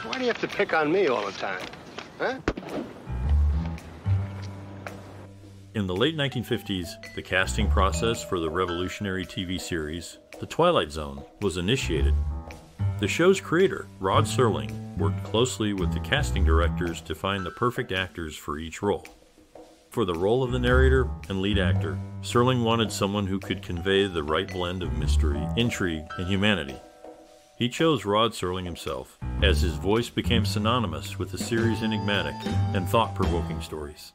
Why do you have to pick on me all the time? Huh? In the late 1950s, the casting process for the revolutionary TV series, The Twilight Zone, was initiated. The show's creator, Rod Serling, worked closely with the casting directors to find the perfect actors for each role. For the role of the narrator and lead actor, Serling wanted someone who could convey the right blend of mystery, intrigue, and humanity. He chose Rod Serling himself, as his voice became synonymous with the series' enigmatic and thought-provoking stories.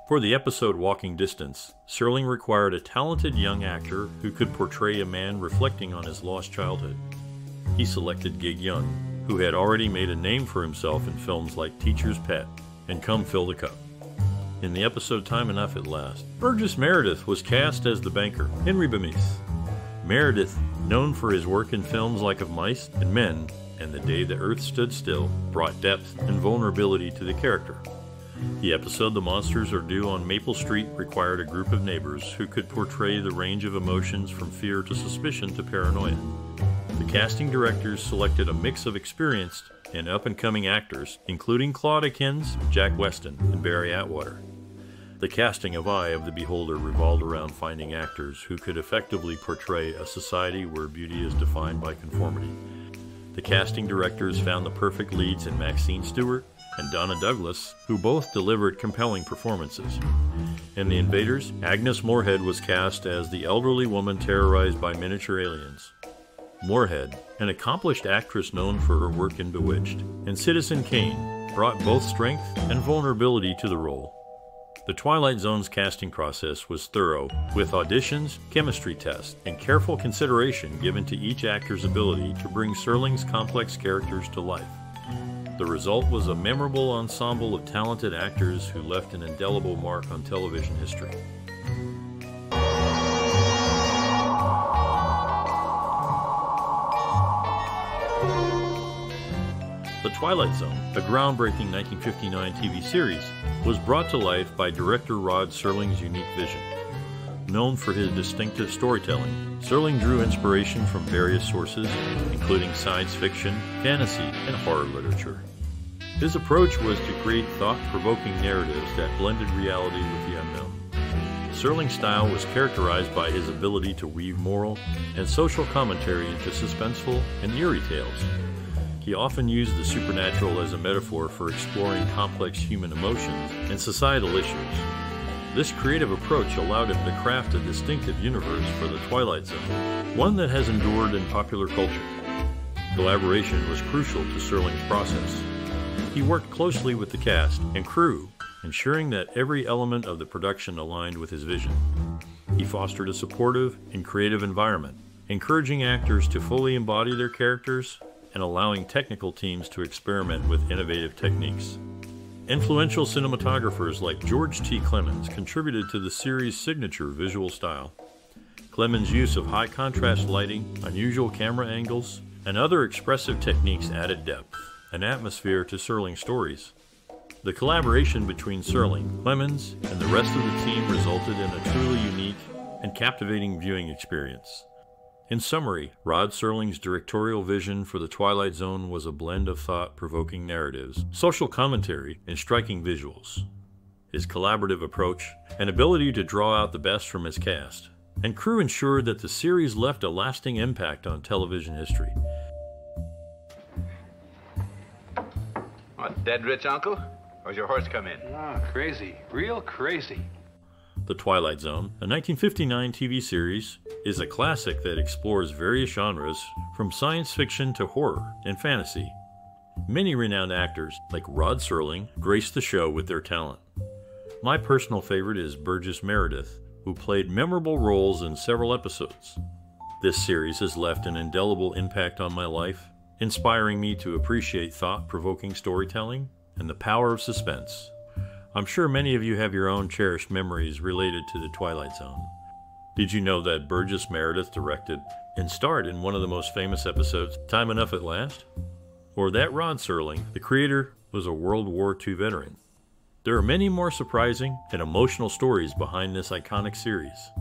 For the episode Walking Distance, Serling required a talented young actor who could portray a man reflecting on his lost childhood. He selected Gig Young, who had already made a name for himself in films like Teacher's Pet and Come Fill the Cup. In the episode Time Enough at Last, Burgess Meredith was cast as the banker, Henry Bemis. Meredith, known for his work in films like Of Mice and Men and The Day the Earth Stood Still, brought depth and vulnerability to the character. The episode The Monsters Are Due on Maple Street required a group of neighbors who could portray the range of emotions from fear to suspicion to paranoia. The casting directors selected a mix of experienced and up-and-coming actors, including Claude Akins, Jack Weston, and Barry Atwater. The casting of Eye of the Beholder revolved around finding actors who could effectively portray a society where beauty is defined by conformity. The casting directors found the perfect leads in Maxine Stewart and Donna Douglas, who both delivered compelling performances. In The Invaders, Agnes Moorehead was cast as the elderly woman terrorized by miniature aliens. Moorehead, an accomplished actress known for her work in Bewitched, and Citizen Kane brought both strength and vulnerability to the role. The Twilight Zone's casting process was thorough, with auditions, chemistry tests, and careful consideration given to each actor's ability to bring Serling's complex characters to life. The result was a memorable ensemble of talented actors who left an indelible mark on television history. The Twilight Zone, a groundbreaking 1959 TV series, was brought to life by director Rod Serling's unique vision. Known for his distinctive storytelling, Serling drew inspiration from various sources, including science fiction, fantasy, and horror literature. His approach was to create thought-provoking narratives that blended reality with the unknown. Serling's style was characterized by his ability to weave moral and social commentary into suspenseful and eerie tales. He often used the supernatural as a metaphor for exploring complex human emotions and societal issues. This creative approach allowed him to craft a distinctive universe for the Twilight Zone, one that has endured in popular culture. Collaboration was crucial to Serling's process. He worked closely with the cast and crew, ensuring that every element of the production aligned with his vision. He fostered a supportive and creative environment, encouraging actors to fully embody their characters and allowing technical teams to experiment with innovative techniques. Influential cinematographers like George T. Clemens contributed to the series' signature visual style. Clemens' use of high-contrast lighting, unusual camera angles, and other expressive techniques added depth and atmosphere to Serling's stories. The collaboration between Serling, Clemens, and the rest of the team resulted in a truly unique and captivating viewing experience. In summary, Rod Serling's directorial vision for the Twilight Zone was a blend of thought-provoking narratives, social commentary, and striking visuals. His collaborative approach and ability to draw out the best from his cast and crew ensured that the series left a lasting impact on television history. What, dead rich, Uncle? Or your horse come in? Ah, crazy. Real crazy. The Twilight Zone, a 1959 TV series, is a classic that explores various genres from science fiction to horror and fantasy. Many renowned actors, like Rod Serling, grace the show with their talent. My personal favorite is Burgess Meredith, who played memorable roles in several episodes. This series has left an indelible impact on my life, inspiring me to appreciate thought-provoking storytelling and the power of suspense. I'm sure many of you have your own cherished memories related to the Twilight Zone. Did you know that Burgess Meredith directed and starred in one of the most famous episodes, Time Enough at Last? Or that Rod Serling, the creator, was a World War II veteran. There are many more surprising and emotional stories behind this iconic series.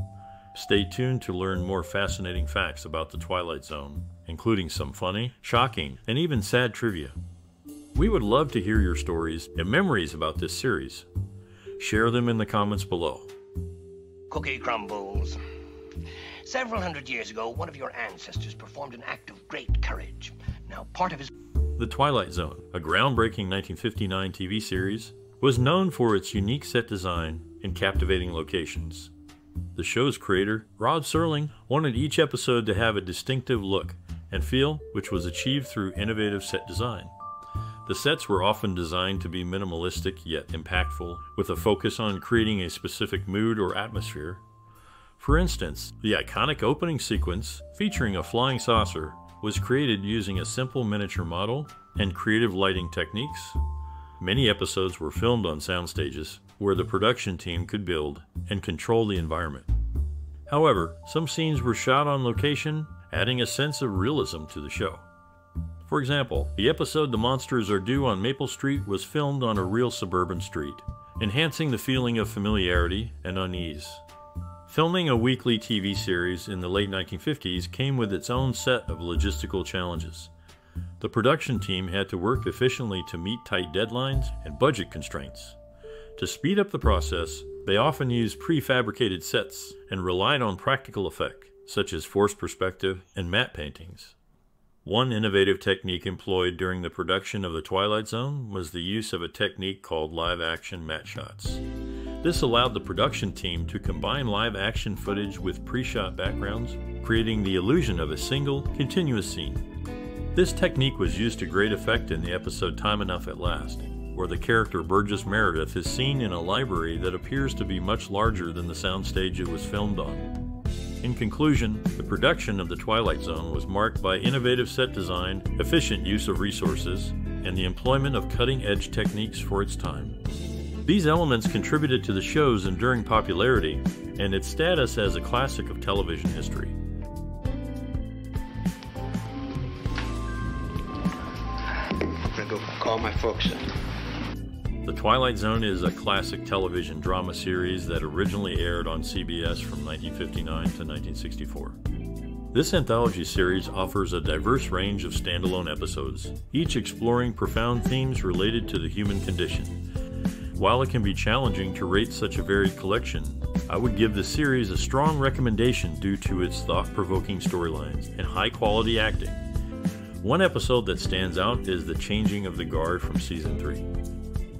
Stay tuned to learn more fascinating facts about the Twilight Zone, including some funny, shocking, and even sad trivia. We would love to hear your stories and memories about this series. Share them in the comments below. Cookie crumbles. Several hundred years ago, one of your ancestors performed an act of great courage. Now, part of his... The Twilight Zone, a groundbreaking 1959 TV series, was known for its unique set design and captivating locations. The show's creator, Rod Serling, wanted each episode to have a distinctive look and feel, which was achieved through innovative set design. The sets were often designed to be minimalistic yet impactful, with a focus on creating a specific mood or atmosphere. For instance, the iconic opening sequence, featuring a flying saucer, was created using a simple miniature model and creative lighting techniques. Many episodes were filmed on sound stages, where the production team could build and control the environment. However, some scenes were shot on location, adding a sense of realism to the show. For example, the episode The Monsters Are Due on Maple Street was filmed on a real suburban street, enhancing the feeling of familiarity and unease. Filming a weekly TV series in the late 1950s came with its own set of logistical challenges. The production team had to work efficiently to meet tight deadlines and budget constraints. To speed up the process, they often used prefabricated sets and relied on practical effect, such as forced perspective and matte paintings. One innovative technique employed during the production of The Twilight Zone was the use of a technique called live-action matte shots. This allowed the production team to combine live-action footage with pre-shot backgrounds, creating the illusion of a single, continuous scene. This technique was used to great effect in the episode Time Enough at Last, where the character Burgess Meredith is seen in a library that appears to be much larger than the soundstage it was filmed on. In conclusion, the production of The Twilight Zone was marked by innovative set design, efficient use of resources, and the employment of cutting-edge techniques for its time. These elements contributed to the show's enduring popularity and its status as a classic of television history. I'm gonna go call my folks. The Twilight Zone is a classic television drama series that originally aired on CBS from 1959 to 1964. This anthology series offers a diverse range of standalone episodes, each exploring profound themes related to the human condition. While it can be challenging to rate such a varied collection, I would give the series a strong recommendation due to its thought-provoking storylines and high-quality acting. One episode that stands out is The Changing of the Guard from Season 3.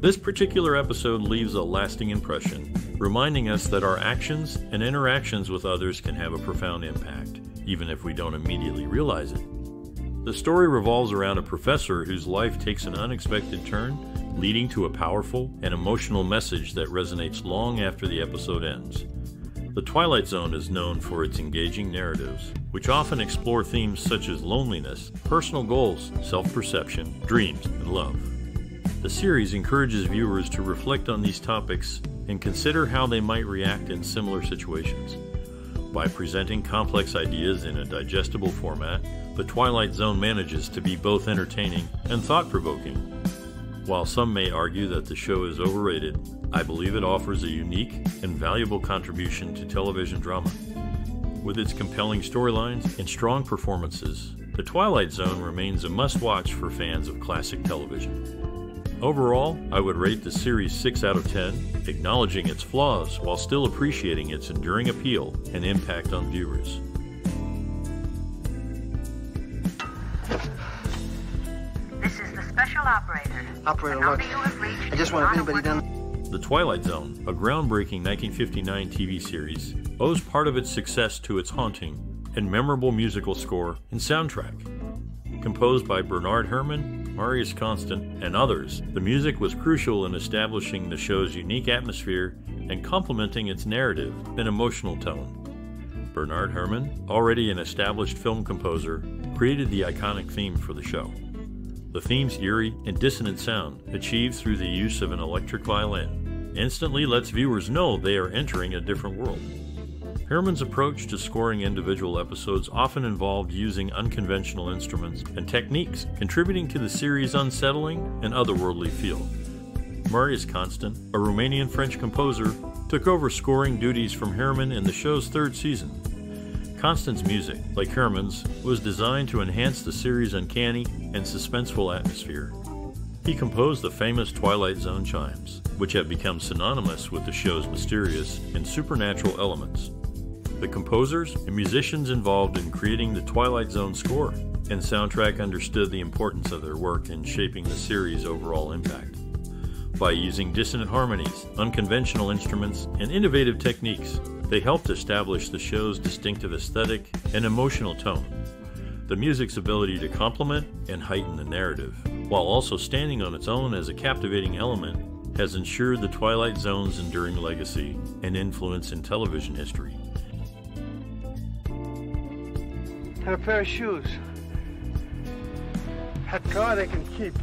This particular episode leaves a lasting impression, reminding us that our actions and interactions with others can have a profound impact, even if we don't immediately realize it. The story revolves around a professor whose life takes an unexpected turn, leading to a powerful and emotional message that resonates long after the episode ends. The Twilight Zone is known for its engaging narratives, which often explore themes such as loneliness, personal goals, self-perception, dreams, and love. The series encourages viewers to reflect on these topics and consider how they might react in similar situations. By presenting complex ideas in a digestible format, The Twilight Zone manages to be both entertaining and thought-provoking. While some may argue that the show is overrated, I believe it offers a unique and valuable contribution to television drama. With its compelling storylines and strong performances, The Twilight Zone remains a must-watch for fans of classic television. Overall, I would rate the series 6 out of 10, acknowledging its flaws while still appreciating its enduring appeal and impact on viewers. This is the special operator. Operator, The look. number you have reached I just is want if not anybody a done. The Twilight Zone, a groundbreaking 1959 TV series, owes part of its success to its haunting and memorable musical score and soundtrack. Composed by Bernard Herrmann, Marius Constant, and others, the music was crucial in establishing the show's unique atmosphere and complementing its narrative and emotional tone. Bernard Herrmann, already an established film composer, created the iconic theme for the show. The theme's eerie and dissonant sound, achieved through the use of an electric violin, instantly lets viewers know they are entering a different world. Herrmann's approach to scoring individual episodes often involved using unconventional instruments and techniques, contributing to the series' unsettling and otherworldly feel. Marius Constant, a Romanian-French composer, took over scoring duties from Herman in the show's third season. Constant's music, like Herman's, was designed to enhance the series' uncanny and suspenseful atmosphere. He composed the famous Twilight Zone chimes, which have become synonymous with the show's mysterious and supernatural elements. The composers and musicians involved in creating the Twilight Zone score and soundtrack understood the importance of their work in shaping the series' overall impact. By using dissonant harmonies, unconventional instruments, and innovative techniques, they helped establish the show's distinctive aesthetic and emotional tone. The music's ability to complement and heighten the narrative, while also standing on its own as a captivating element, has ensured the Twilight Zone's enduring legacy and influence in television history. And a pair of shoes. That car they can keep.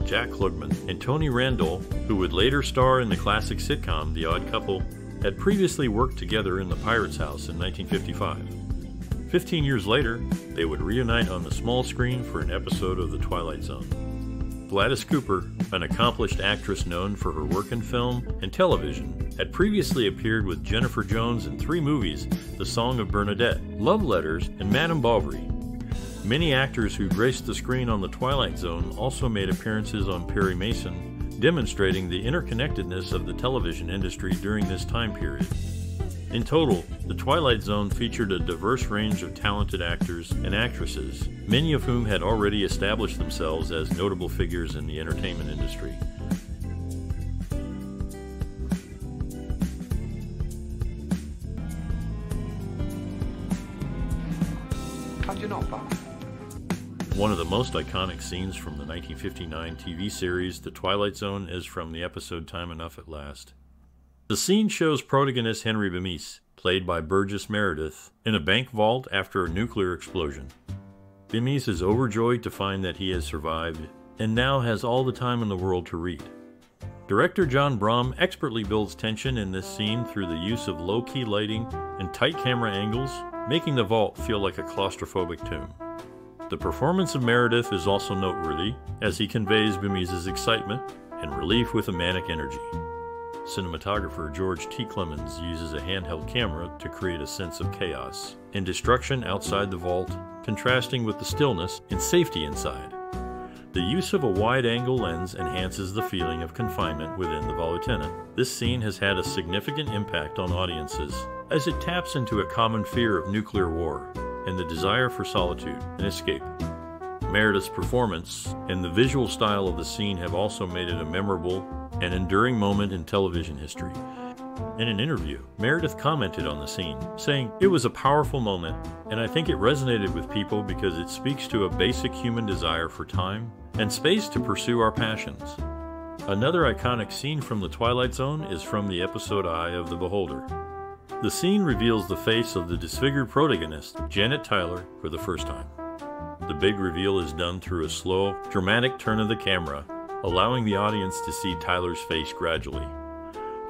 Jack Klugman and Tony Randall, who would later star in the classic sitcom The Odd Couple, had previously worked together in The Pirate's House in 1955. 15 years later, they would reunite on the small screen for an episode of The Twilight Zone. Gladys Cooper, an accomplished actress known for her work in film and television, had previously appeared with Jennifer Jones in 3 movies, The Song of Bernadette, Love Letters, and Madame Bovary. Many actors who graced the screen on The Twilight Zone also made appearances on Perry Mason, demonstrating the interconnectedness of the television industry during this time period. In total, The Twilight Zone featured a diverse range of talented actors and actresses, many of whom had already established themselves as notable figures in the entertainment industry. How'd you know, Bob? One of the most iconic scenes from the 1959 TV series The Twilight Zone is from the episode Time Enough at Last. The scene shows protagonist Henry Bemis, played by Burgess Meredith, in a bank vault after a nuclear explosion. Bemis is overjoyed to find that he has survived and now has all the time in the world to read. Director John Brom expertly builds tension in this scene through the use of low-key lighting and tight camera angles, making the vault feel like a claustrophobic tomb. The performance of Meredith is also noteworthy, as he conveys Bemis's excitement and relief with a manic energy. Cinematographer George T. Clemens uses a handheld camera to create a sense of chaos and destruction outside the vault, contrasting with the stillness and safety inside. The use of a wide-angle lens enhances the feeling of confinement within the vault-lieutenant. This scene has had a significant impact on audiences, as it taps into a common fear of nuclear war and the desire for solitude and escape. Meredith's performance and the visual style of the scene have also made it a memorable and enduring moment in television history. In an interview, Meredith commented on the scene, saying, "It was a powerful moment, and I think it resonated with people because it speaks to a basic human desire for time and space to pursue our passions." Another iconic scene from The Twilight Zone is from the episode Eye of the Beholder. The scene reveals the face of the disfigured protagonist, Janet Tyler, for the first time. The big reveal is done through a slow, dramatic turn of the camera, allowing the audience to see Tyler's face gradually.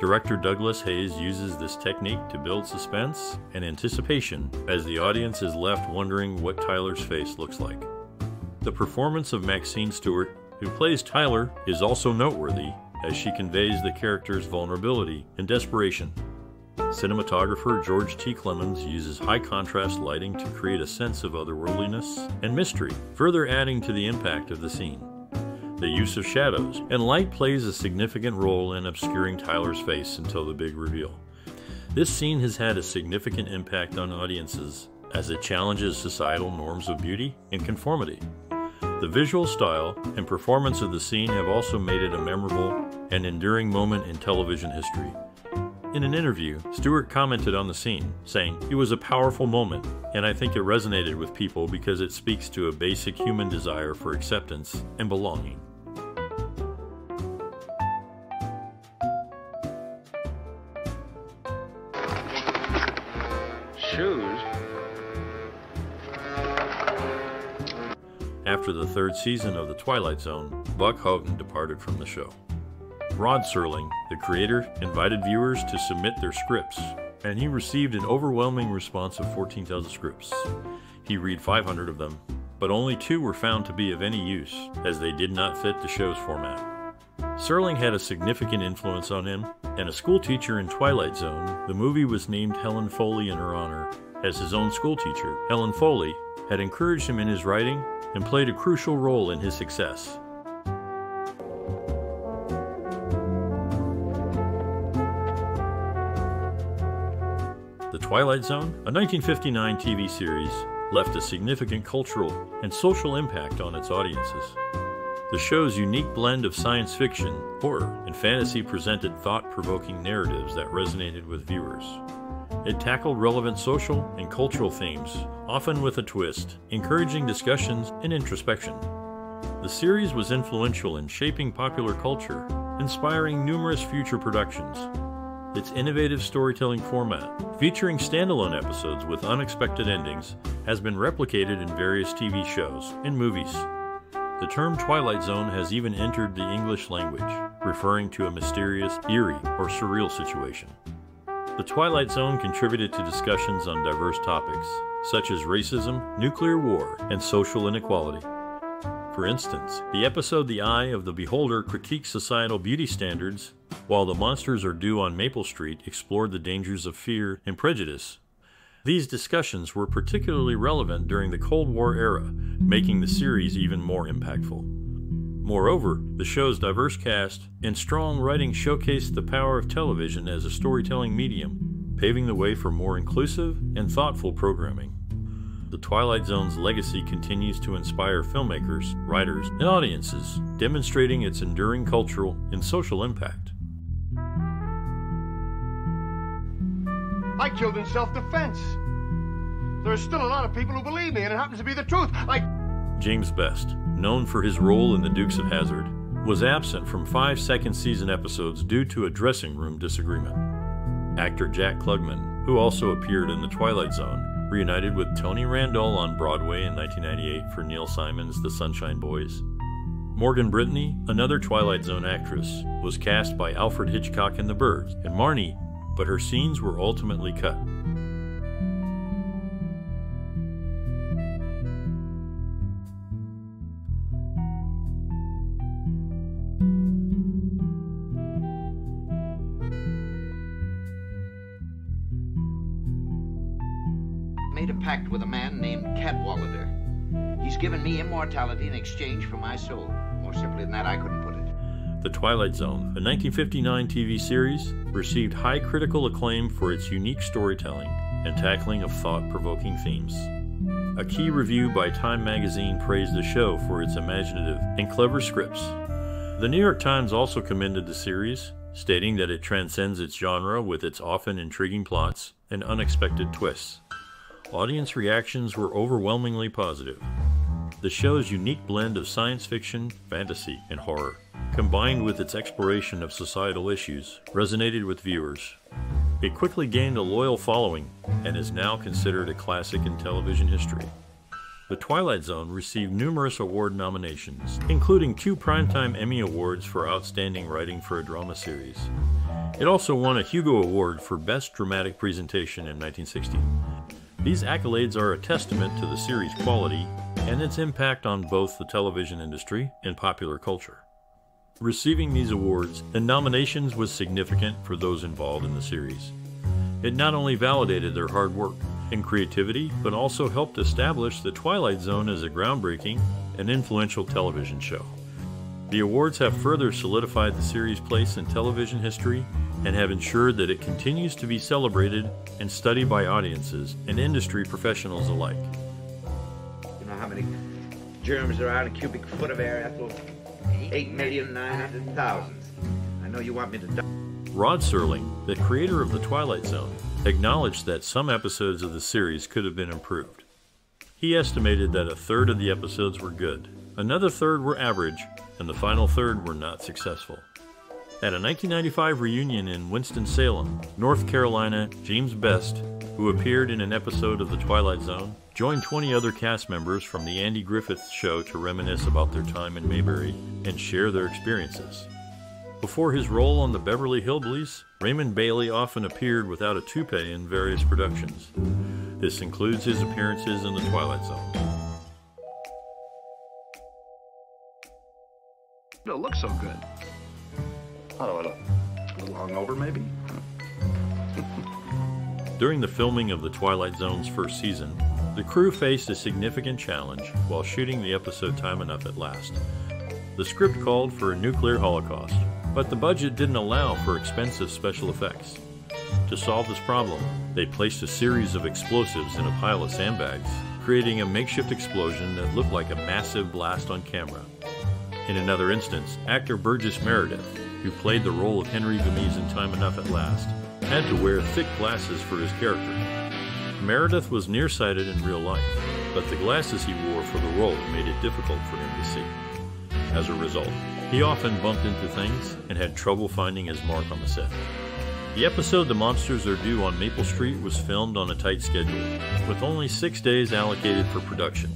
Director Douglas Hayes uses this technique to build suspense and anticipation as the audience is left wondering what Tyler's face looks like. The performance of Maxine Stewart, who plays Tyler, is also noteworthy as she conveys the character's vulnerability and desperation. Cinematographer George T. Clemens uses high-contrast lighting to create a sense of otherworldliness and mystery, further adding to the impact of the scene. The use of shadows and light plays a significant role in obscuring Tyler's face until the big reveal. This scene has had a significant impact on audiences as it challenges societal norms of beauty and conformity. The visual style and performance of the scene have also made it a memorable and enduring moment in television history. In an interview, Stewart commented on the scene, saying, "It was a powerful moment, and I think it resonated with people because it speaks to a basic human desire for acceptance and belonging." Shoes? After the third season of The Twilight Zone, Buck Houghton departed from the show. Rod Serling, the creator, invited viewers to submit their scripts, and he received an overwhelming response of 14,000 scripts. He read 500 of them, but only 2 were found to be of any use, as they did not fit the show's format. Serling had a significant influence on him, and a schoolteacher in Twilight Zone, the movie was named Helen Foley in her honor as his own schoolteacher. Helen Foley had encouraged him in his writing and played a crucial role in his success. The Twilight Zone, a 1959 TV series, left a significant cultural and social impact on its audiences. The show's unique blend of science fiction, horror, and fantasy presented thought-provoking narratives that resonated with viewers. It tackled relevant social and cultural themes, often with a twist, encouraging discussions and introspection. The series was influential in shaping popular culture, inspiring numerous future productions. Its innovative storytelling format, featuring standalone episodes with unexpected endings, has been replicated in various TV shows and movies. The term Twilight Zone has even entered the English language, referring to a mysterious, eerie, or surreal situation. The Twilight Zone contributed to discussions on diverse topics, such as racism, nuclear war, and social inequality. For instance, the episode The Eye of the Beholder critiqued societal beauty standards, while The Monsters Are Due on Maple Street explored the dangers of fear and prejudice. These discussions were particularly relevant during the Cold War era, making the series even more impactful. Moreover, the show's diverse cast and strong writing showcased the power of television as a storytelling medium, paving the way for more inclusive and thoughtful programming. The Twilight Zone's legacy continues to inspire filmmakers, writers, and audiences, demonstrating its enduring cultural and social impact. I killed in self-defense. There are still a lot of people who believe me, and it happens to be the truth. James Best, known for his role in The Dukes of Hazzard, was absent from 5 second-season episodes due to a dressing room disagreement. Actor Jack Klugman, who also appeared in The Twilight Zone, reunited with Tony Randall on Broadway in 1998 for Neil Simon's The Sunshine Boys. Morgan Brittany, another Twilight Zone actress, was cast by Alfred Hitchcock in The Birds and Marnie, but her scenes were ultimately cut. Made a pact with a man named Cadwallader. He's given me immortality in exchange for my soul. More simply than that, I couldn't put it. The Twilight Zone, a 1959 TV series, received high critical acclaim for its unique storytelling and tackling of thought-provoking themes. A key review by Time magazine praised the show for its imaginative and clever scripts. The New York Times also commended the series, stating that it transcends its genre with its often intriguing plots and unexpected twists. Audience reactions were overwhelmingly positive. The show's unique blend of science fiction, fantasy, and horror, combined with its exploration of societal issues, resonated with viewers. It quickly gained a loyal following and is now considered a classic in television history. The Twilight Zone received numerous award nominations, including 2 Primetime Emmy Awards for Outstanding Writing for a Drama Series. It also won a Hugo Award for Best Dramatic Presentation in 1960. These accolades are a testament to the series' quality and its impact on both the television industry and popular culture. Receiving these awards and nominations was significant for those involved in the series. It not only validated their hard work and creativity, but also helped establish The Twilight Zone as a groundbreaking and influential television show. The awards have further solidified the series' place in television history and have ensured that it continues to be celebrated and studied by audiences and industry professionals alike. You know how many germs there are in a cubic foot of air, Ethel? 8,900,000. I know you want me to die. Rod Serling, the creator of The Twilight Zone, acknowledged that some episodes of the series could have been improved. He estimated that a third of the episodes were good, another third were average, and the final third were not successful. At a 1995 reunion in Winston-Salem, North Carolina, James Best, who appeared in an episode of The Twilight Zone, joined 20 other cast members from the Andy Griffith Show to reminisce about their time in Mayberry and share their experiences. Before his role on the Beverly Hillbillies, Raymond Bailey often appeared without a toupee in various productions. This includes his appearances in The Twilight Zone. It looks so good. How do I look? A little hungover, maybe? During the filming of The Twilight Zone's first season, the crew faced a significant challenge while shooting the episode Time Enough at Last. The script called for a nuclear holocaust, but the budget didn't allow for expensive special effects. To solve this problem, they placed a series of explosives in a pile of sandbags, creating a makeshift explosion that looked like a massive blast on camera. In another instance, actor Burgess Meredith, who played the role of Henry Bemis in Time Enough at Last, had to wear thick glasses for his character. Meredith was nearsighted in real life, but the glasses he wore for the role made it difficult for him to see. As a result, he often bumped into things and had trouble finding his mark on the set. The episode The Monsters Are Due on Maple Street was filmed on a tight schedule, with only 6 days allocated for production.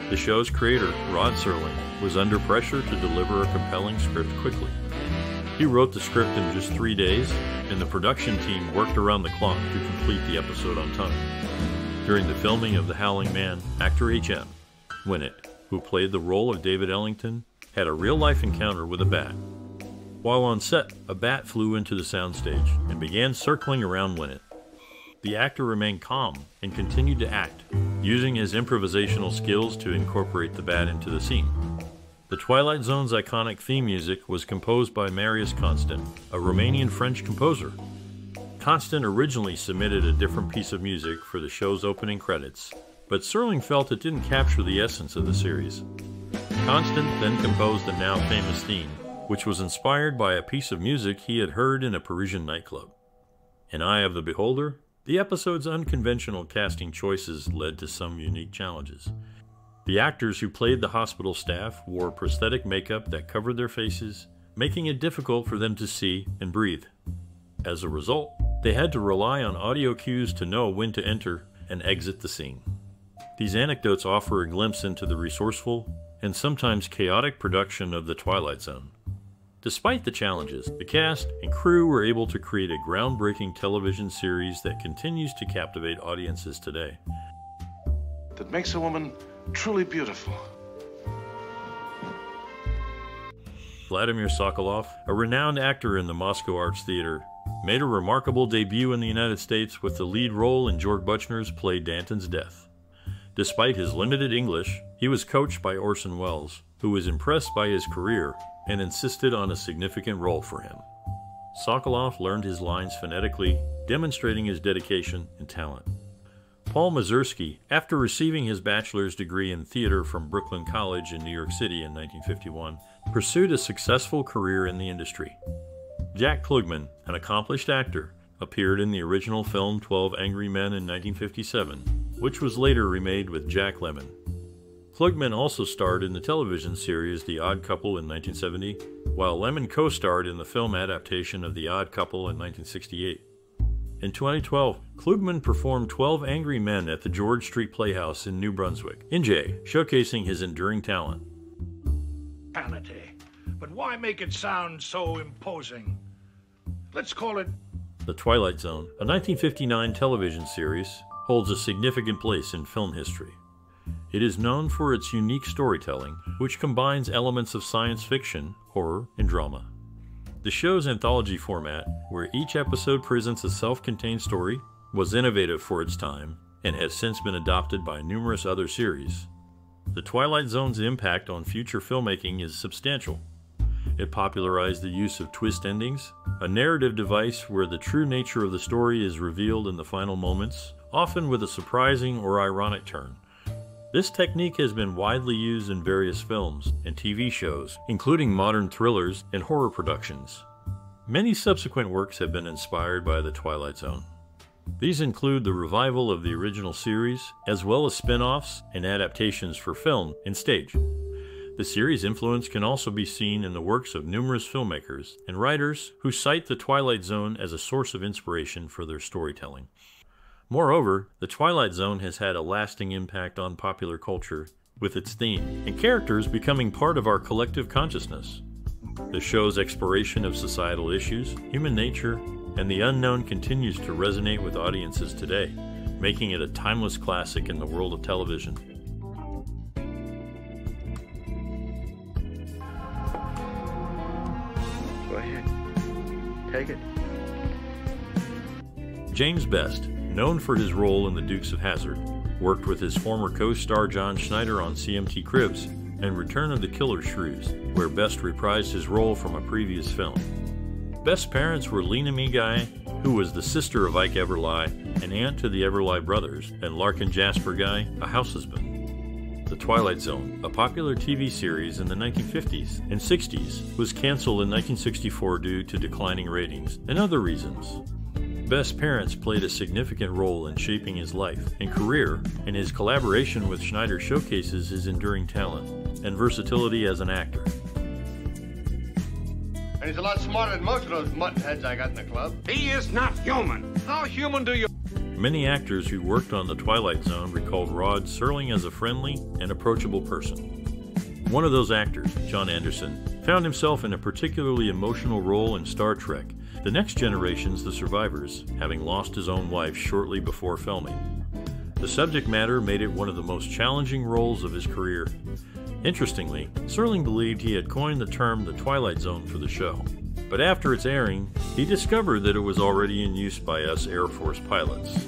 The show's creator, Rod Serling, was under pressure to deliver a compelling script quickly. He wrote the script in just 3 days, and the production team worked around the clock to complete the episode on time. During the filming of The Howling Man, actor H.M. Winnett, who played the role of David Ellington, had a real-life encounter with a bat. While on set, a bat flew into the soundstage and began circling around Winnett. The actor remained calm and continued to act, using his improvisational skills to incorporate the bat into the scene. The Twilight Zone's iconic theme music was composed by Marius Constant, a Romanian-French composer. Constant originally submitted a different piece of music for the show's opening credits, but Serling felt it didn't capture the essence of the series. Constant then composed the now famous theme, which was inspired by a piece of music he had heard in a Parisian nightclub. In Eye of the Beholder, the episode's unconventional casting choices led to some unique challenges. The actors who played the hospital staff wore prosthetic makeup that covered their faces, making it difficult for them to see and breathe. As a result, they had to rely on audio cues to know when to enter and exit the scene. These anecdotes offer a glimpse into the resourceful and sometimes chaotic production of The Twilight Zone. Despite the challenges, the cast and crew were able to create a groundbreaking television series that continues to captivate audiences today. That makes a woman truly beautiful. Vladimir Sokolov, a renowned actor in the Moscow Arts Theater, made a remarkable debut in the United States with the lead role in George Buchner's play Danton's Death. Despite his limited English, he was coached by Orson Welles, who was impressed by his career and insisted on a significant role for him. Sokolov learned his lines phonetically, demonstrating his dedication and talent. Paul Mazursky, after receiving his bachelor's degree in theater from Brooklyn College in New York City in 1951, pursued a successful career in the industry. Jack Klugman, an accomplished actor, appeared in the original film 12 Angry Men in 1957, which was later remade with Jack Lemmon. Klugman also starred in the television series The Odd Couple in 1970, while Lemmon co-starred in the film adaptation of The Odd Couple in 1968. In 2012, Klugman performed 12 Angry Men at the George Street Playhouse in New Brunswick, NJ, showcasing his enduring talent. Vanity. But why make it sound so imposing? Let's call it The Twilight Zone, a 1959 television series, holds a significant place in film history. It is known for its unique storytelling, which combines elements of science fiction, horror, and drama. The show's anthology format, where each episode presents a self-contained story, was innovative for its time and has since been adopted by numerous other series. The Twilight Zone's impact on future filmmaking is substantial. It popularized the use of twist endings, a narrative device where the true nature of the story is revealed in the final moments, often with a surprising or ironic turn. This technique has been widely used in various films and TV shows, including modern thrillers and horror productions. Many subsequent works have been inspired by The Twilight Zone. These include the revival of the original series, as well as spin-offs and adaptations for film and stage. The series' influence can also be seen in the works of numerous filmmakers and writers who cite The Twilight Zone as a source of inspiration for their storytelling. Moreover, The Twilight Zone has had a lasting impact on popular culture, with its theme and characters becoming part of our collective consciousness. The show's exploration of societal issues, human nature, and the unknown continues to resonate with audiences today, making it a timeless classic in the world of television. Go ahead. Take it. James Best, known for his role in The Dukes of Hazzard, worked with his former co-star John Schneider on CMT Cribs and Return of the Killer Shrews, where Best reprised his role from a previous film. Best's parents were Lena Guy, who was the sister of Ike Everly, an aunt to the Everly brothers, and Larkin Jasper Guy, a house husband. The Twilight Zone, a popular TV series in the 1950s and 60s, was canceled in 1964 due to declining ratings and other reasons. Best's parents played a significant role in shaping his life and career, and his collaboration with Schneider showcases his enduring talent and versatility as an actor. And he's a lot smarter than most of those mutton heads I got in the club. He is not human. How human do you... Many actors who worked on The Twilight Zone recalled Rod Serling as a friendly and approachable person. One of those actors, John Anderson, found himself in a particularly emotional role in Star Trek: The Next Generation's The Survivors, having lost his own wife shortly before filming. The subject matter made it one of the most challenging roles of his career. Interestingly, Serling believed he had coined the term the Twilight Zone for the show, but after its airing, he discovered that it was already in use by us Air Force pilots.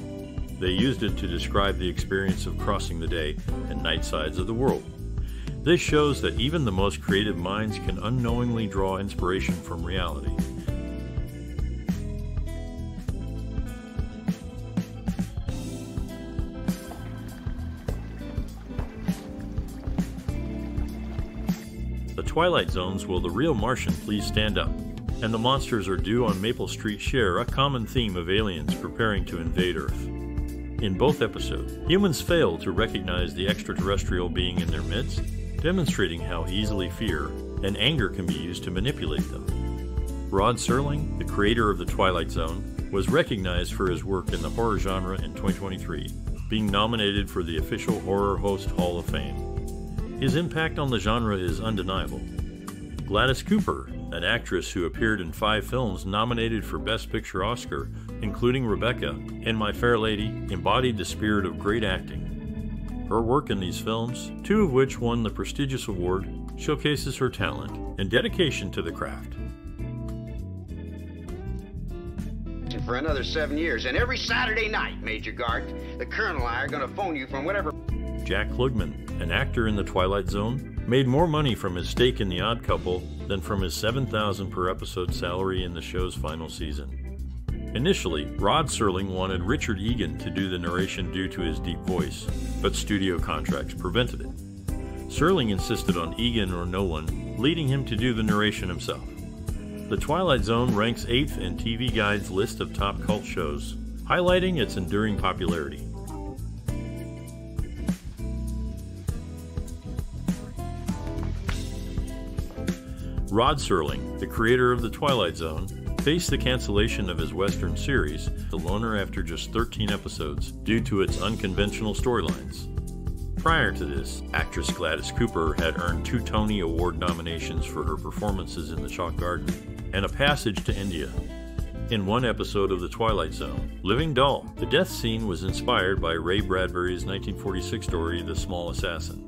They used it to describe the experience of crossing the day and night sides of the world. This shows that even the most creative minds can unknowingly draw inspiration from reality. The Twilight Zones Will the Real Martian Please Stand Up? And The Monsters Are Due on Maple Street share a common theme of aliens preparing to invade Earth. In both episodes, humans fail to recognize the extraterrestrial being in their midst, demonstrating how easily fear and anger can be used to manipulate them. Rod Serling, the creator of The Twilight Zone, was recognized for his work in the horror genre in 2023, being nominated for the official Horror Host Hall of Fame. His impact on the genre is undeniable. Gladys Cooper, an actress who appeared in 5 films nominated for Best Picture Oscar, including Rebecca and My Fair Lady, embodied the spirit of great acting. Her work in these films, 2 of which won the prestigious award, showcases her talent and dedication to the craft. For another 7 years, and every Saturday night, Major Gart, the Colonel and I are going to phone you from whatever... Jack Klugman, an actor in The Twilight Zone, made more money from his stake in The Odd Couple than from his $7,000 per episode salary in the show's final season. Initially, Rod Serling wanted Richard Egan to do the narration due to his deep voice, but studio contracts prevented it. Serling insisted on Egan or no one, leading him to do the narration himself. The Twilight Zone ranks 8th in TV Guide's list of top cult shows, highlighting its enduring popularity. Rod Serling, the creator of The Twilight Zone, faced the cancellation of his Western series, The Launer, after just 13 episodes, due to its unconventional storylines. Prior to this, actress Gladys Cooper had earned 2 Tony Award nominations for her performances in The Chalk Garden, and a passage to India. In one episode of The Twilight Zone, Living Doll, the death scene was inspired by Ray Bradbury's 1946 story, The Small Assassin.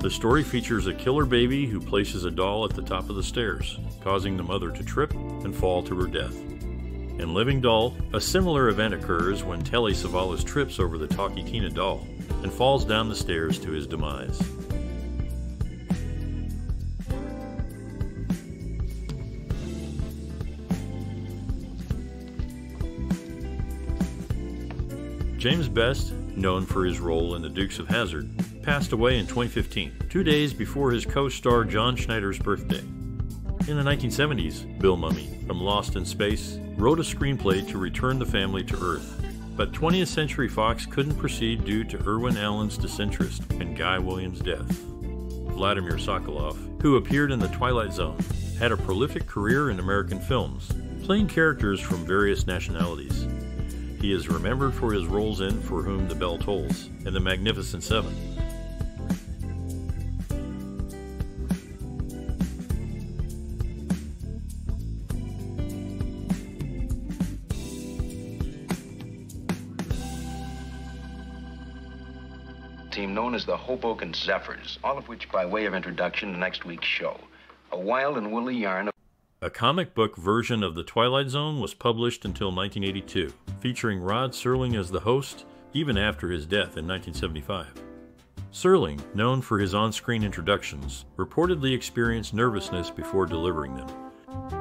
The story features a killer baby who places a doll at the top of the stairs, causing the mother to trip and fall to her death. In Living Doll, a similar event occurs when Telly Savalas trips over the Talkie Tina doll and falls down the stairs to his demise. James Best, known for his role in The Dukes of Hazzard, passed away in 2015, 2 days before his co-star John Schneider's birthday. In the 1970s, Bill Mumy, from Lost in Space, wrote a screenplay to return the family to Earth, but 20th Century Fox couldn't proceed due to Erwin Allen's disinterest and Guy Williams' death. Vladimir Sokolov, who appeared in The Twilight Zone, had a prolific career in American films, playing characters from various nationalities. He is remembered for his roles in For Whom the Bell Tolls and The Magnificent Seven. Team known as the Hoboken Zephyrs, all of which by way of introduction to next week's show. A wild and woolly yarn of... A comic book version of The Twilight Zone was published until 1982, featuring Rod Serling as the host, even after his death in 1975. Serling, known for his on-screen introductions, reportedly experienced nervousness before delivering them.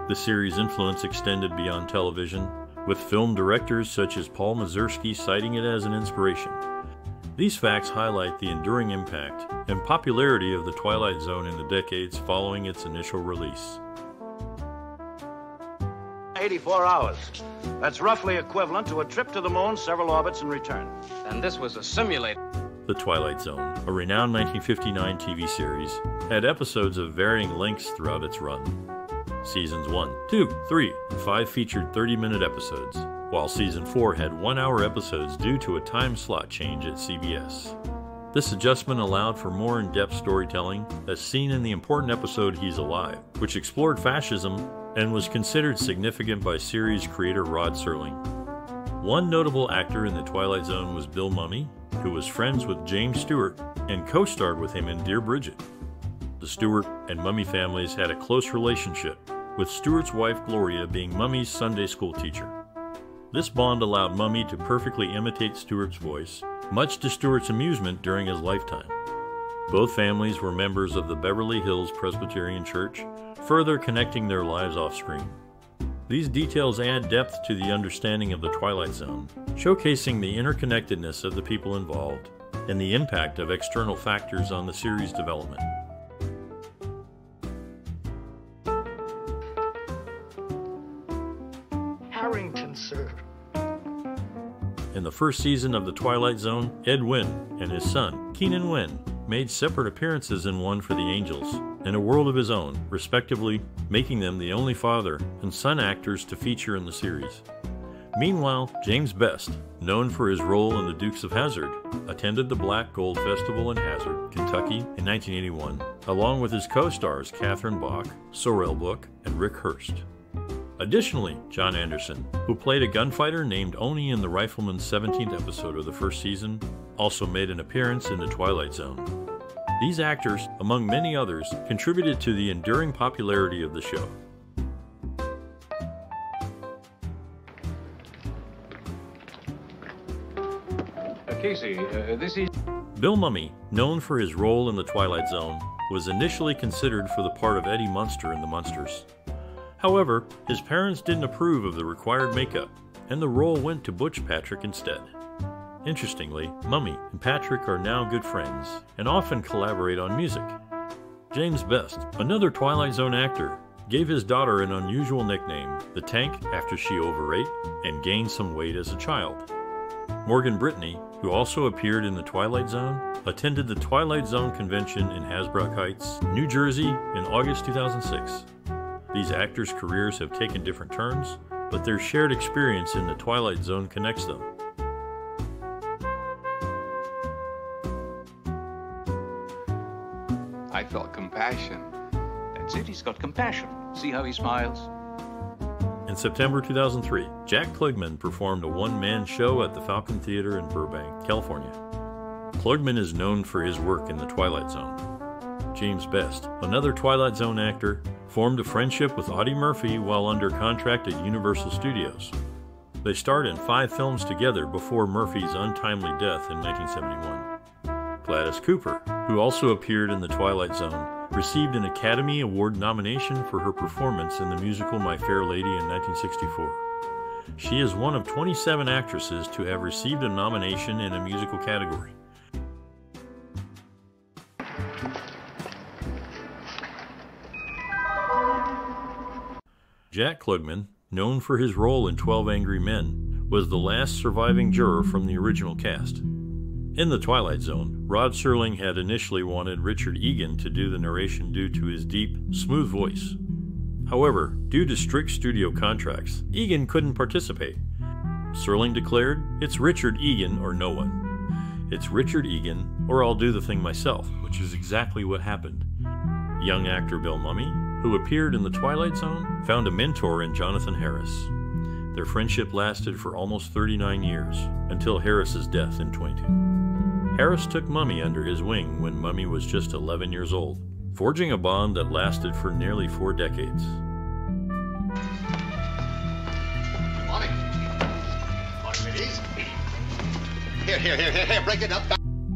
The series' influence extended beyond television, with film directors such as Paul Mazursky citing it as an inspiration. These facts highlight the enduring impact and popularity of The Twilight Zone in the decades following its initial release. 84 hours. That's roughly equivalent to a trip to the moon, several orbits, and return. And this was a simulator. The Twilight Zone, a renowned 1959 TV series, had episodes of varying lengths throughout its run. Seasons 1, 2, 3, and 5 featured 30-minute episodes, while Season 4 had 1-hour episodes due to a time slot change at CBS. This adjustment allowed for more in-depth storytelling, as seen in the important episode He's Alive, which explored fascism and was considered significant by series creator Rod Serling. One notable actor in The Twilight Zone was Bill Mumy, who was friends with James Stewart and co-starred with him in Dear Bridget. The Stewart and Mumy families had a close relationship, with Stewart's wife Gloria being Mumy's Sunday school teacher. This bond allowed Mumy to perfectly imitate Stewart's voice, much to Stewart's amusement during his lifetime. Both families were members of the Beverly Hills Presbyterian Church, further connecting their lives off-screen. These details add depth to the understanding of The Twilight Zone, showcasing the interconnectedness of the people involved and the impact of external factors on the series' development. Harrington, sir. In the first season of The Twilight Zone, Ed Wynn and his son, Keenan Wynn, made separate appearances in One for the Angels and A World of His Own, respectively, making them the only father and son actors to feature in the series. Meanwhile, James Best, known for his role in The Dukes of Hazzard, attended the Black Gold Festival in Hazard, Kentucky in 1981, along with his co-stars Catherine Bach, Sorrel Book, and Rick Hurst. Additionally, John Anderson, who played a gunfighter named Oni in the Rifleman's 17th episode of the first season, also made an appearance in The Twilight Zone. These actors, among many others, contributed to the enduring popularity of the show. Casey, this is... Bill Mumy, known for his role in The Twilight Zone, was initially considered for the part of Eddie Munster in The Munsters. However, his parents didn't approve of the required makeup, and the role went to Butch Patrick instead. Interestingly, Mumy and Patrick are now good friends, and often collaborate on music. James Best, another Twilight Zone actor, gave his daughter an unusual nickname, the Tank, after she overate and gained some weight as a child. Morgan Brittany, who also appeared in The Twilight Zone, attended the Twilight Zone convention in Hasbrouck Heights, New Jersey in August 2006. These actors' careers have taken different turns, but their shared experience in The Twilight Zone connects them. I felt compassion. That's it, he's got compassion. See how he smiles? In September 2003, Jack Klugman performed a one-man show at the Falcon Theater in Burbank, California. Klugman is known for his work in The Twilight Zone. James Best, another Twilight Zone actor, formed a friendship with Audie Murphy while under contract at Universal Studios. They starred in 5 films together before Murphy's untimely death in 1971. Gladys Cooper, who also appeared in The Twilight Zone, received an Academy Award nomination for her performance in the musical My Fair Lady in 1964. She is one of 27 actresses to have received a nomination in a musical category. Jack Klugman, known for his role in 12 Angry Men, was the last surviving juror from the original cast. In The Twilight Zone, Rod Serling had initially wanted Richard Egan to do the narration due to his deep, smooth voice. However, due to strict studio contracts, Egan couldn't participate. Serling declared, "It's Richard Egan or no one. It's Richard Egan or I'll do the thing myself," which is exactly what happened. Young actor Bill Mumy, who appeared in The Twilight Zone, found a mentor in Jonathan Harris. Their friendship lasted for almost 39 years, until Harris's death in 22. Harris took Mumy under his wing when Mumy was just 11 years old, forging a bond that lasted for nearly 4 decades. Here, break it up.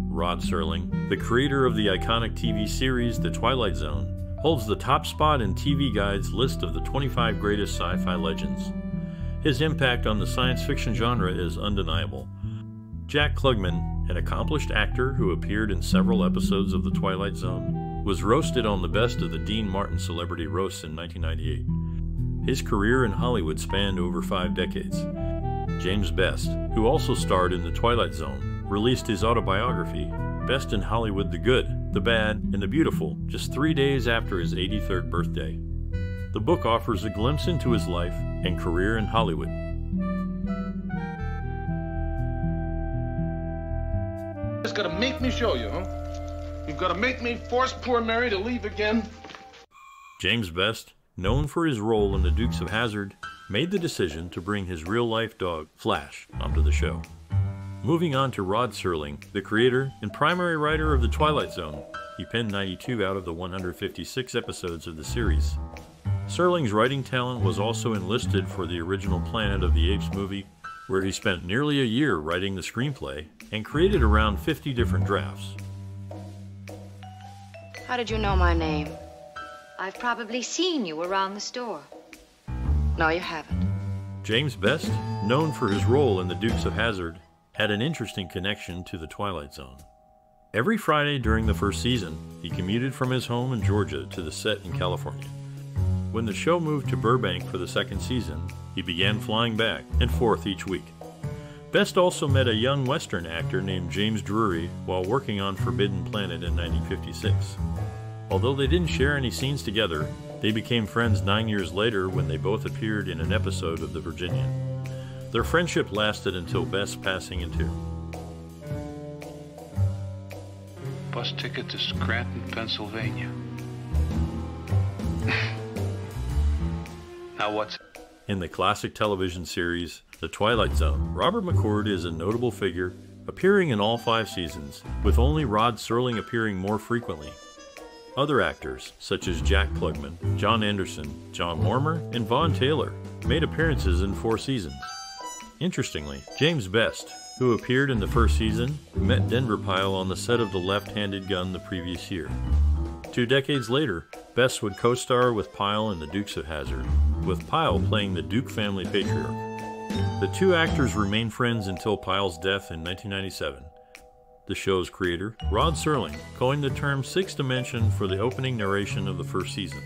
Rod Serling, the creator of the iconic TV series The Twilight Zone, holds the top spot in TV Guide's list of the 25 greatest sci-fi legends. His impact on the science fiction genre is undeniable. Jack Klugman, an accomplished actor who appeared in several episodes of The Twilight Zone, was roasted on the Best of the Dean Martin Celebrity Roasts in 1998. His career in Hollywood spanned over 5 decades. James Best, who also starred in The Twilight Zone, released his autobiography, Best in Hollywood: The Good, the Bad, and the Beautiful, just 3 days after his 83rd birthday. The book offers a glimpse into his life and career in Hollywood. Just gotta make me show you, huh? You've gotta make me force poor Mary to leave again. James Best, known for his role in The Dukes of Hazzard, made the decision to bring his real-life dog, Flash, onto the show. Moving on to Rod Serling, the creator and primary writer of The Twilight Zone. He penned 92 out of the 156 episodes of the series. Serling's writing talent was also enlisted for the original Planet of the Apes movie, where he spent nearly a year writing the screenplay and created around 50 different drafts. How did you know my name? I've probably seen you around the store. No, you haven't. James Best, known for his role in The Dukes of Hazzard, had an interesting connection to The Twilight Zone. Every Friday during the first season, he commuted from his home in Georgia to the set in California. When the show moved to Burbank for the second season, he began flying back and forth each week. Best also met a young Western actor named James Drury while working on Forbidden Planet in 1956. Although they didn't share any scenes together, they became friends 9 years later when they both appeared in an episode of The Virginian. Their friendship lasted until Best's passing in 2. Bus ticket to Scranton, Pennsylvania. Now what's... In the classic television series, The Twilight Zone, Robert McCord is a notable figure, appearing in all 5 seasons, with only Rod Serling appearing more frequently. Other actors, such as Jack Klugman, Jon Anderson, Jon Lormer, and Vaughn Taylor, made appearances in 4 seasons. Interestingly, James Best, who appeared in the first season, met Denver Pyle on the set of The Left-Handed Gun the previous year. 2 decades later, Best would co-star with Pyle in The Dukes of Hazzard, with Pyle playing the Duke family patriarch. The 2 actors remained friends until Pyle's death in 1997. The show's creator, Rod Serling, coined the term 6th dimension for the opening narration of the first season.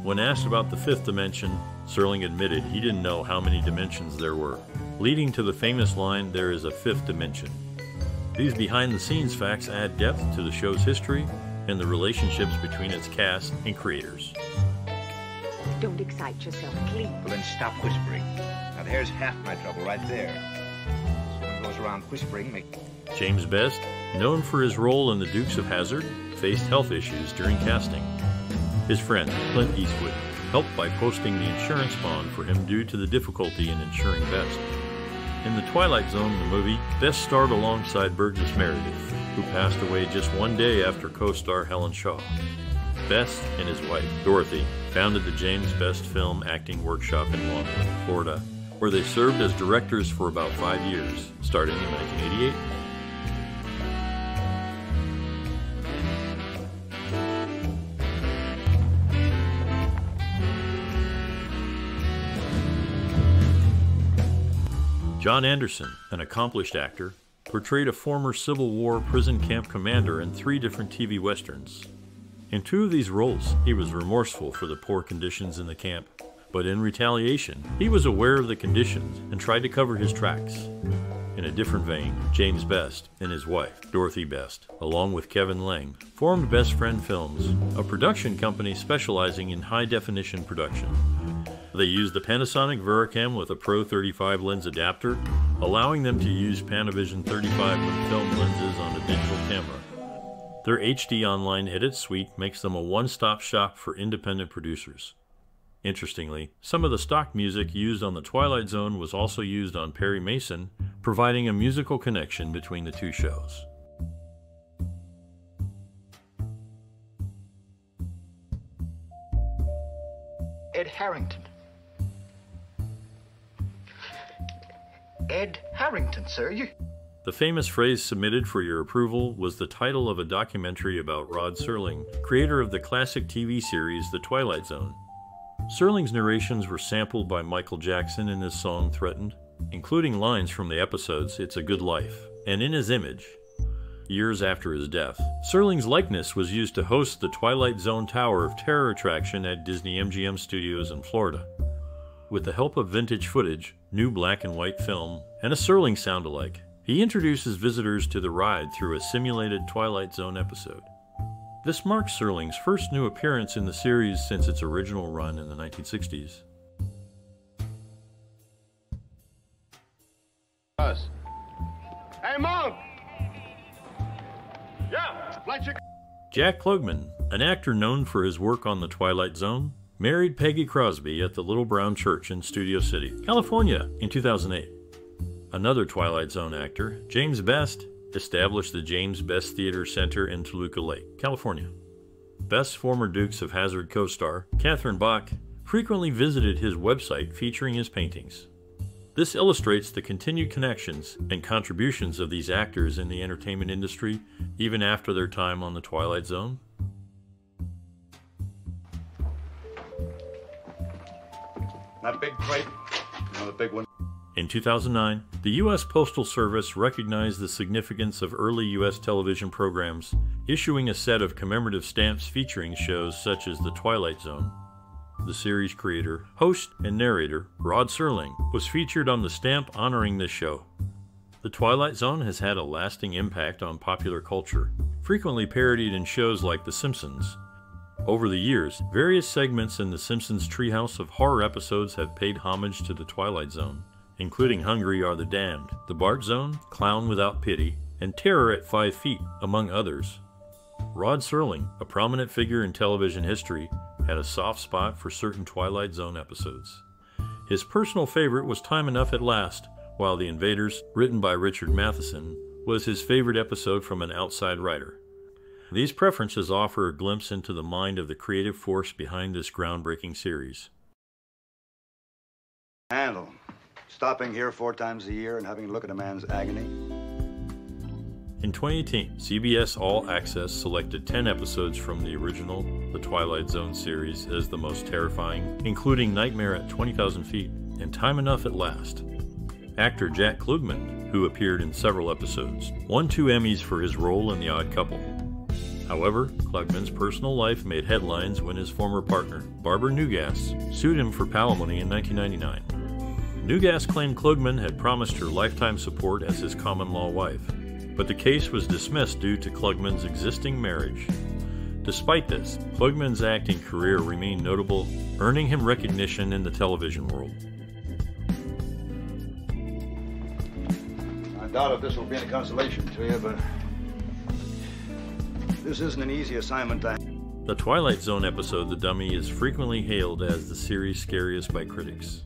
When asked about the 5th dimension, Serling admitted he didn't know how many dimensions there were, leading to the famous line, "There is a 5th dimension." These behind-the-scenes facts add depth to the show's history and the relationships between its cast and creators. Don't excite yourself, please. Well, then stop whispering. Now, there's half my trouble right there. Someone goes around whispering, James Best, known for his role in The Dukes of Hazzard, faced health issues during casting. His friend, Clint Eastwood, helped by posting the insurance bond for him due to the difficulty in insuring Best. In The Twilight Zone, the movie, Best starred alongside Burgess Meredith, who passed away just 1 day after co-star Helen Shaw. Best and his wife, Dorothy, founded the James Best Film Acting Workshop in Longwood, Florida, where they served as directors for about 5 years, starting in 1988. Jon Anderson, an accomplished actor, portrayed a former Civil War prison camp commander in 3 different TV westerns. In 2 of these roles, he was remorseful for the poor conditions in the camp, but in retaliation, he was aware of the conditions and tried to cover his tracks. In a different vein, James Best and his wife, Dorothy Best, along with Kevin Lang, formed Best Friend Films, a production company specializing in high-definition production. They used the Panasonic Vericam with a Pro 35 lens adapter, allowing them to use Panavision 35 film lenses on a digital camera. Their HD Online Edit suite makes them a one-stop shop for independent producers. Interestingly, some of the stock music used on The Twilight Zone was also used on Perry Mason, providing a musical connection between the 2 shows. Ed Harrington. Ed Harrington, sir. The famous phrase submitted for your approval was the title of a documentary about Rod Serling, creator of the classic TV series The Twilight Zone. Serling's narrations were sampled by Michael Jackson in his song Threatened, including lines from the episodes It's a Good Life and In His Image. Years after his death, Serling's likeness was used to host the Twilight Zone Tower of Terror attraction at Disney MGM Studios in Florida. With the help of vintage footage, new black and white film, and a Serling sound-alike, he introduces visitors to the ride through a simulated Twilight Zone episode. This marks Serling's first new appearance in the series since its original run in the 1960s. Hey, Mom! Yeah, light your... Jack Klugman, an actor known for his work on The Twilight Zone, married Peggy Crosby at the Little Brown Church in Studio City, California in 2008. Another Twilight Zone actor, James Best, established the James Best Theater Center in Toluca Lake, California. Best's former Dukes of Hazzard co-star, Catherine Bach, frequently visited his website featuring his paintings. This illustrates the continued connections and contributions of these actors in the entertainment industry even after their time on The Twilight Zone. That big crate, the big one. In 2009, the U.S. Postal Service recognized the significance of early U.S. television programs, issuing a set of commemorative stamps featuring shows such as The Twilight Zone. The series creator, host, and narrator, Rod Serling, was featured on the stamp honoring this show. The Twilight Zone has had a lasting impact on popular culture, frequently parodied in shows like The Simpsons. Over the years, various segments in The Simpsons' treehouse of horror episodes have paid homage to the Twilight Zone, including Hungry Are the Damned, The Bart Zone, Clown Without Pity, and Terror at 5 Feet, among others. Rod Serling, a prominent figure in television history, had a soft spot for certain Twilight Zone episodes. His personal favorite was Time Enough at Last, while The Invaders, written by Richard Matheson, was his favorite episode from an outside writer. These preferences offer a glimpse into the mind of the creative force behind this groundbreaking series. Handle. Stopping here 4 times a year and having a look at a man's agony. In 2018, CBS All Access selected 10 episodes from the original The Twilight Zone series as the most terrifying, including Nightmare at 20,000 Feet and Time Enough at Last. Actor Jack Klugman, who appeared in several episodes, won 2 Emmys for his role in The Odd Couple. However, Klugman's personal life made headlines when his former partner, Barbara Newgass, sued him for palimony in 1999. Newgass claimed Klugman had promised her lifetime support as his common-law wife, but the case was dismissed due to Klugman's existing marriage. Despite this, Klugman's acting career remained notable, earning him recognition in the television world. I doubt if this will be any consolation to you, but this isn't an easy assignment. The Twilight Zone episode The Dummy is frequently hailed as the series' scariest by critics.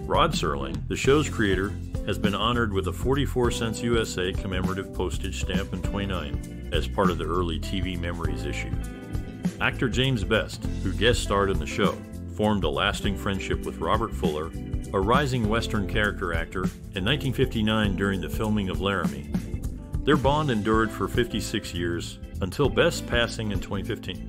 Rod Serling, the show's creator, has been honored with a 44-cents USA commemorative postage stamp in 29 as part of the early TV Memories issue. Actor James Best, who guest starred in the show, formed a lasting friendship with Robert Fuller, a rising Western character actor, in 1959 during the filming of Laramie. Their bond endured for 56 years, until Best's passing in 2015.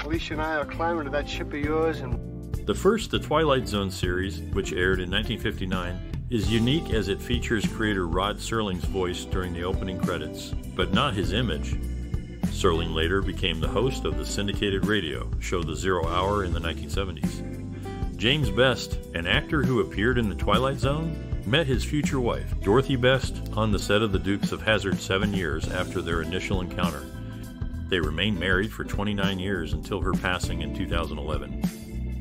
Alicia and I are climbing to that ship of yours and... The first The Twilight Zone series, which aired in 1959, is unique as it features creator Rod Serling's voice during the opening credits, but not his image. Serling later became the host of the syndicated radio show The Zero Hour in the 1970s. James Best, an actor who appeared in The Twilight Zone, met his future wife, Dorothy Best, on the set of The Dukes of Hazzard 7 years after their initial encounter. They remained married for 29 years until her passing in 2011.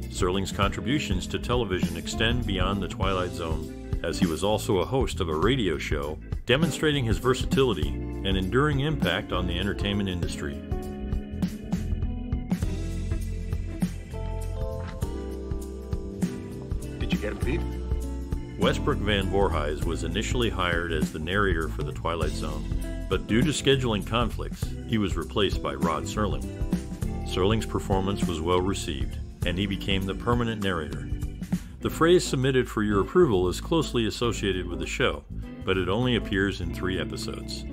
Serling's contributions to television extend beyond The Twilight Zone, as he was also a host of a radio show, demonstrating his versatility and enduring impact on the entertainment industry. Did you get him, Pete? Westbrook Van Voorhis was initially hired as the narrator for The Twilight Zone, but due to scheduling conflicts, he was replaced by Rod Serling. Serling's performance was well received, and he became the permanent narrator. The phrase submitted for your approval is closely associated with the show, but it only appears in 3 episodes.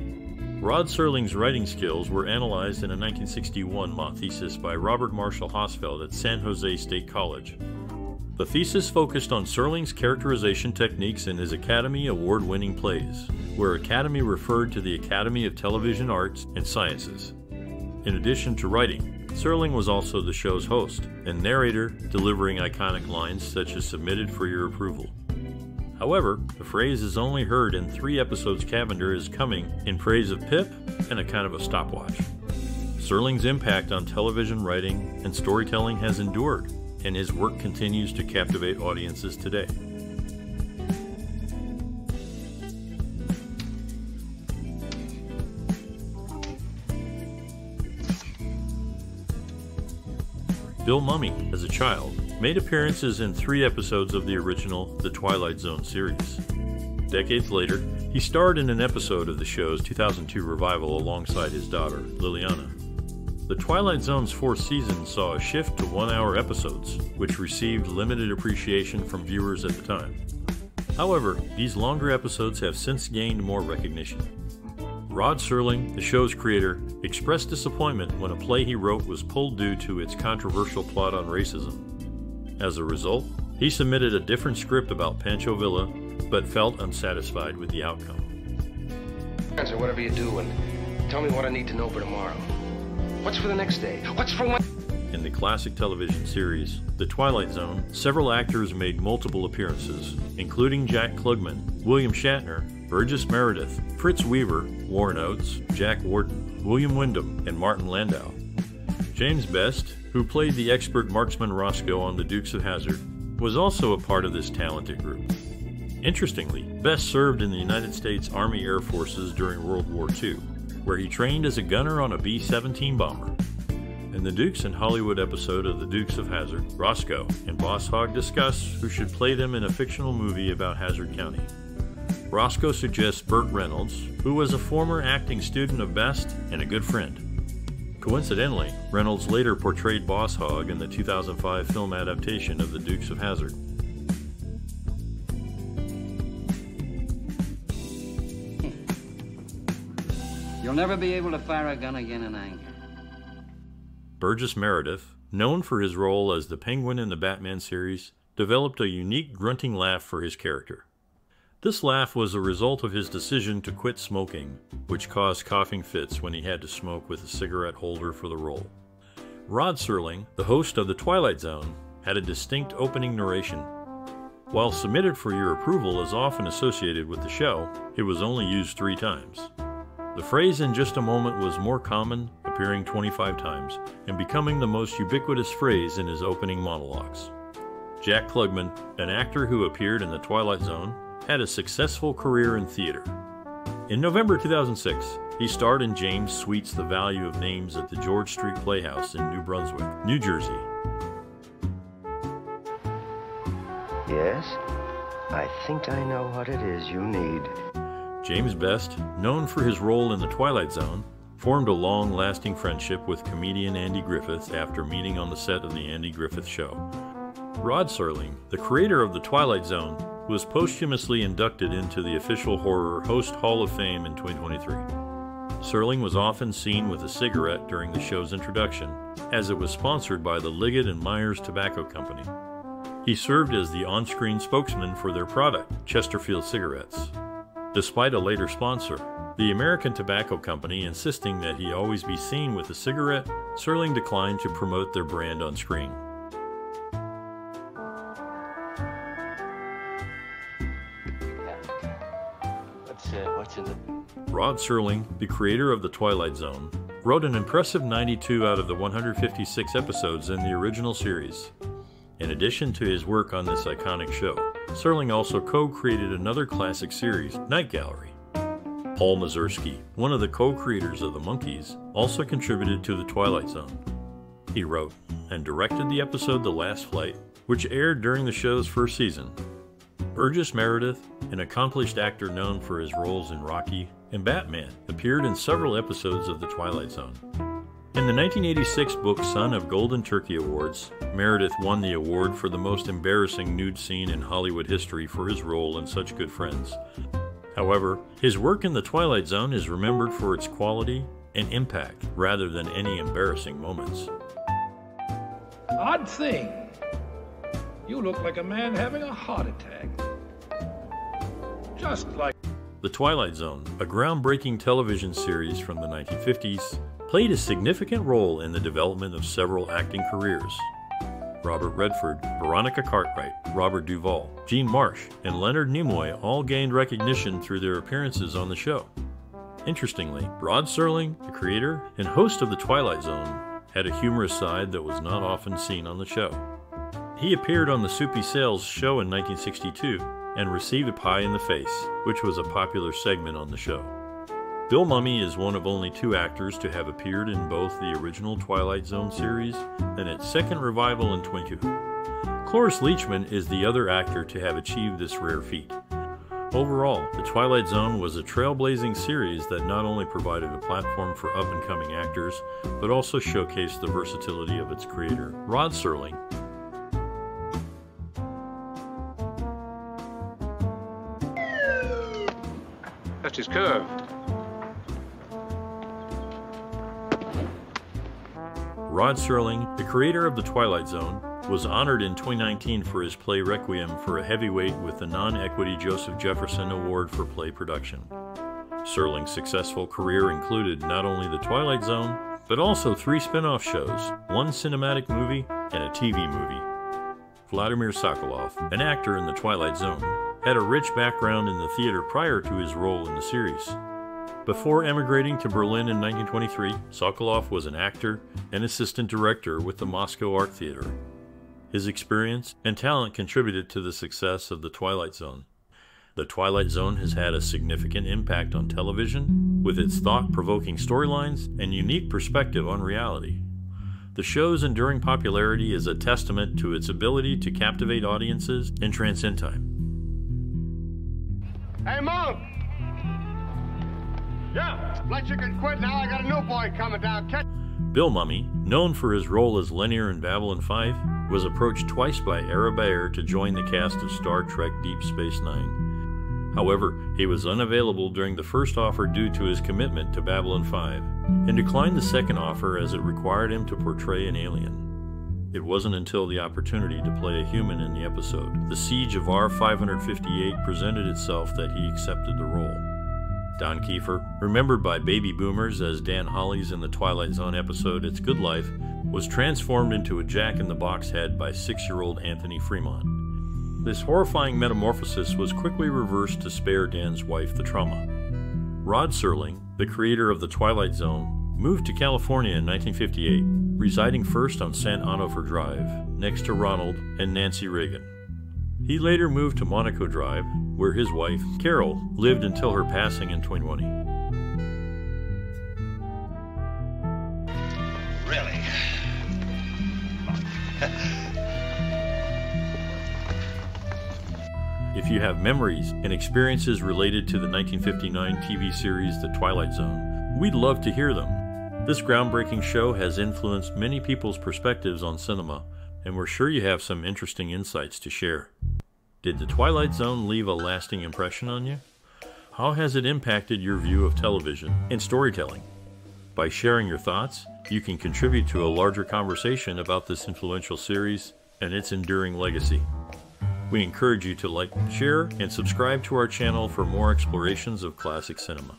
Rod Serling's writing skills were analyzed in a 1961 mock thesis by Robert Marshall Hosfeld at San Jose State College. The thesis focused on Serling's characterization techniques in his Academy Award-winning plays, where Academy referred to the Academy of Television Arts and Sciences. In addition to writing, Serling was also the show's host and narrator, delivering iconic lines such as "submitted for your approval." However, the phrase is only heard in 3 episodes Cavender is coming in praise of Pip and a kind of a stopwatch. Serling's impact on television writing and storytelling has endured, and his work continues to captivate audiences today. Bill Mumy, as a child, made appearances in 3 episodes of the original The Twilight Zone series. Decades later, he starred in an episode of the show's 2002 revival alongside his daughter, Liliana. The Twilight Zone's 4th season saw a shift to 1-hour episodes, which received limited appreciation from viewers at the time. However, these longer episodes have since gained more recognition. Rod Serling, the show's creator, expressed disappointment when a play he wrote was pulled due to its controversial plot on racism. As a result, he submitted a different script about Pancho Villa, but felt unsatisfied with the outcome. Answer whatever you do and tell me what I need to know for tomorrow. What's for the next day? What's for when? In the classic television series, The Twilight Zone, several actors made multiple appearances, including Jack Klugman, William Shatner, Burgess Meredith, Fritz Weaver, Warren Oates, Jack Warden, William Wyndham, and Martin Landau. James Best, who played the expert marksman Roscoe on The Dukes of Hazzard, was also a part of this talented group. Interestingly, Best served in the United States Army Air Forces during World War II, where he trained as a gunner on a B-17 bomber. In the Dukes and Hollywood episode of The Dukes of Hazzard, Roscoe and Boss Hogg discuss who should play them in a fictional movie about Hazzard County. Roscoe suggests Burt Reynolds, who was a former acting student of Best and a good friend. Coincidentally, Reynolds later portrayed Boss Hogg in the 2005 film adaptation of The Dukes of Hazzard. You'll never be able to fire a gun again in anger. Burgess Meredith, known for his role as the Penguin in the Batman series, developed a unique grunting laugh for his character. This laugh was a result of his decision to quit smoking, which caused coughing fits when he had to smoke with a cigarette holder for the role. Rod Serling, the host of The Twilight Zone, had a distinct opening narration. While submitted for your approval is often associated with the show, it was only used 3 times. The phrase "in just a moment" was more common, appearing 25 times, and becoming the most ubiquitous phrase in his opening monologues. Jack Klugman, an actor who appeared in The Twilight Zone, had a successful career in theater. In November 2006, he starred in James Sweet's The Value of Names at the George Street Playhouse in New Brunswick, New Jersey. Yes, I think I know what it is you need. James Best, known for his role in The Twilight Zone, formed a long-lasting friendship with comedian Andy Griffith after meeting on the set of The Andy Griffith Show. Rod Serling, the creator of The Twilight Zone, was posthumously inducted into the Official Horror Host Hall of Fame in 2023. Serling was often seen with a cigarette during the show's introduction, as it was sponsored by the Liggett and Myers Tobacco Company. He served as the on-screen spokesman for their product, Chesterfield cigarettes. Despite a later sponsor, the American Tobacco Company insisting that he always be seen with a cigarette, Serling declined to promote their brand on screen. What's in the... Rod Serling, the creator of The Twilight Zone, wrote an impressive 92 out of the 156 episodes in the original series. In addition to his work on this iconic show, Serling also co-created another classic series, Night Gallery. Paul Mazursky, one of the co-creators of The Monkees, also contributed to The Twilight Zone. He wrote and directed the episode The Last Flight, which aired during the show's first season. Burgess Meredith, an accomplished actor known for his roles in Rocky and Batman, appeared in several episodes of The Twilight Zone. In the 1986 book Son of Golden Turkey Awards, Meredith won the award for the most embarrassing nude scene in Hollywood history for his role in Such Good Friends. However, his work in The Twilight Zone is remembered for its quality and impact rather than any embarrassing moments. Odd thing. You look like a man having a heart attack. Just like... The Twilight Zone, a groundbreaking television series from the 1950s, played a significant role in the development of several acting careers. Robert Redford, Veronica Cartwright, Robert Duvall, Gene Marsh, and Leonard Nimoy all gained recognition through their appearances on the show. Interestingly, Rod Serling, the creator and host of The Twilight Zone, had a humorous side that was not often seen on the show. He appeared on the Soupy Sales show in 1962 and received a pie in the face, which was a popular segment on the show. Bill Mumy is one of only 2 actors to have appeared in both the original Twilight Zone series and its second revival in 22. Cloris Leachman is the other actor to have achieved this rare feat. Overall, The Twilight Zone was a trailblazing series that not only provided a platform for up-and-coming actors, but also showcased the versatility of its creator, Rod Serling. That's his curve. Rod Serling, the creator of The Twilight Zone, was honored in 2019 for his play Requiem for a Heavyweight with the Non-Equity Joseph Jefferson Award for Play Production. Serling's successful career included not only The Twilight Zone, but also 3 spin-off shows, 1 cinematic movie, and a TV movie. Vladimir Sokolov, an actor in The Twilight Zone, had a rich background in the theater prior to his role in the series. Before emigrating to Berlin in 1923, Sokolov was an actor and assistant director with the Moscow Art Theater. His experience and talent contributed to the success of The Twilight Zone. The Twilight Zone has had a significant impact on television, with its thought-provoking storylines and unique perspective on reality. The show's enduring popularity is a testament to its ability to captivate audiences and transcend time. Hey, Mom! Yeah, let you can quit now. I got a new boy coming down. Bill Mumy, known for his role as Lennier in Babylon 5, was approached twice by Ara Beyer to join the cast of Star Trek Deep Space Nine. However, he was unavailable during the first offer due to his commitment to Babylon 5, and declined the second offer as it required him to portray an alien. It wasn't until the opportunity to play a human in the episode, The Siege of R-558, presented itself that he accepted the role. Don Kiefer, remembered by baby boomers as Dan Hollies in the Twilight Zone episode It's Good Life, was transformed into a jack-in-the-box head by 6-year-old Anthony Fremont. This horrifying metamorphosis was quickly reversed to spare Dan's wife the trauma. Rod Serling, the creator of The Twilight Zone, moved to California in 1958, residing first on San Onofre Drive, next to Ronald and Nancy Reagan. He later moved to Monaco Drive, where his wife, Carol, lived until her passing in 2020. Really? If you have memories and experiences related to the 1959 TV series The Twilight Zone, we'd love to hear them. This groundbreaking show has influenced many people's perspectives on cinema, and we're sure you have some interesting insights to share. Did The Twilight Zone leave a lasting impression on you? How has it impacted your view of television and storytelling? By sharing your thoughts, you can contribute to a larger conversation about this influential series and its enduring legacy. We encourage you to like, share, and subscribe to our channel for more explorations of classic cinema.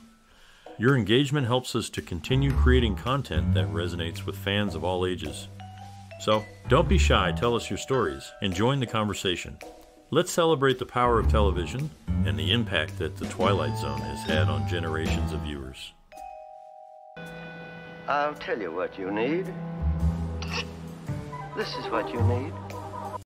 Your engagement helps us to continue creating content that resonates with fans of all ages. So, don't be shy, tell us your stories, and join the conversation. Let's celebrate the power of television and the impact that The Twilight Zone has had on generations of viewers. I'll tell you what you need. This is what you need.